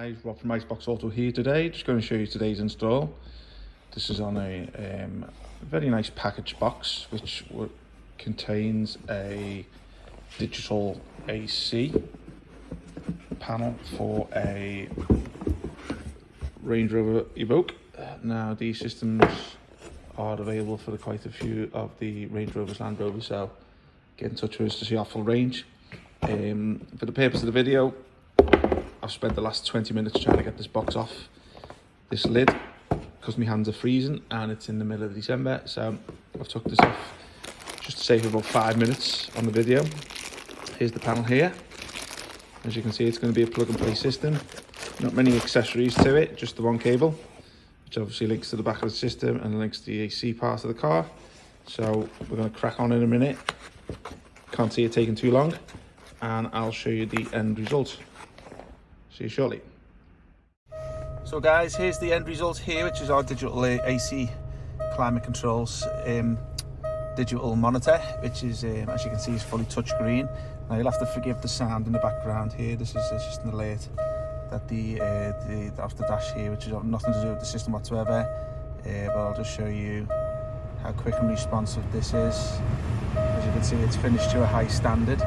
Guys, Rob from Iceboxauto here today. Just going to show you today's install. This is on a very nice package box which contains a digital AC panel for a Range Rover Evoque. Now these systems are available for quite a few of the Range Rovers, Land Rovers, so get in touch with us to see our full range. For the purpose of the video, I've spent the last 20 minutes trying to get this box off this lid because my hands are freezing and it's in the middle of December, so I've took this off just to save about 5 minutes on the video. Here's the panel here. As you can see, it's going to be a plug and play system. Not many accessories to it, just the one cable, which obviously links to the back of the system and links to the AC part of the car. So we're going to crack on in a minute. Can't see it taking too long, and I'll show you the end result. See you shortly. So guys, here's the end result here, which is our digital AC climate controls digital monitor, which is as you can see is fully touchscreen. Now you'll have to forgive the sound in the background here. This is just an alert that the off the dash here, which has nothing to do with the system whatsoever, but I'll just show you how quick and responsive this is. As you can see, it's finished to a high standard.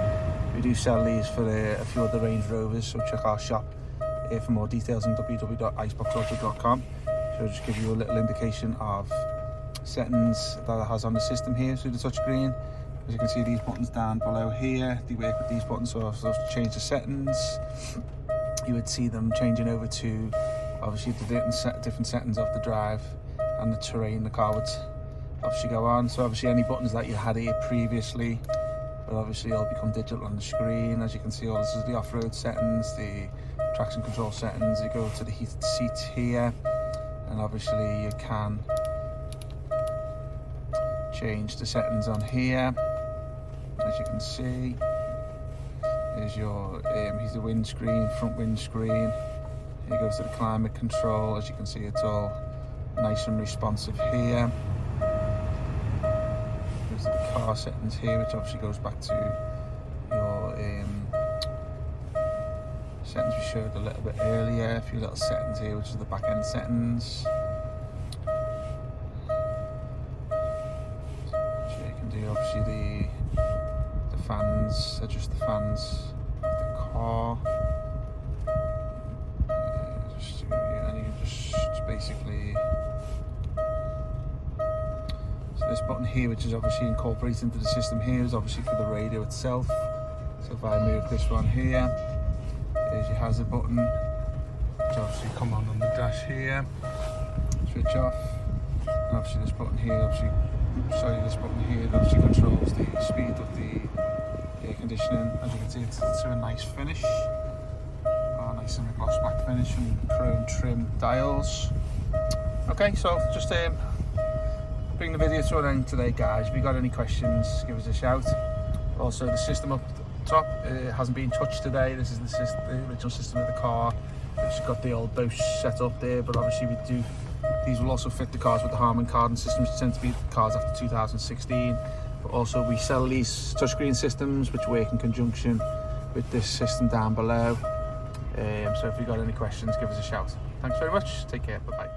We do sell these for a few other Range Rovers, so check our shop for more details on www.iceboxauto.com. So I'll just give you a little indication of settings that it has on the system here through the touchscreen. As you can see, these buttons down below here, they work with these buttons, so if I was to change the settings, you would see them changing over to obviously the different settings of the drive and the terrain the car would obviously go on. So obviously any buttons that you had here previously will obviously all become digital on the screen. As you can see, all this is the off-road settings, the traction control settings. You go to the heated seats here, and obviously you can change the settings on here. As you can see, here's the windscreen, front windscreen. Here goes to the climate control. As you can see, it's all nice and responsive here. Here's the car settings here, which obviously goes back to your settings we showed a little bit earlier. A few little settings here, which is the back end settings. So you can do obviously the fans, adjust the fans of the car. And you can just basically. So this button here, which is obviously incorporated into the system here, is obviously for the radio itself. So if I move this one here, there's your hazard button, which obviously come on the dash here, switch off, and obviously this button here, this button here obviously controls the speed of the air conditioning. As you can see, it's to a nice finish, nice and gloss back finish and chrome trim dials. Okay, so just bring the video to an end today, guys. If you got any questions, give us a shout. Also, the system up top hasn't been touched today. This is the original system of the car. It's got the old Bosch set up there, but obviously these will also fit the cars with the Harman Kardon systems, which tend to be cars after 2016. But also we sell these touchscreen systems which work in conjunction with this system down below. So if you got any questions, give us a shout. Thanks very much. Take care. Bye bye.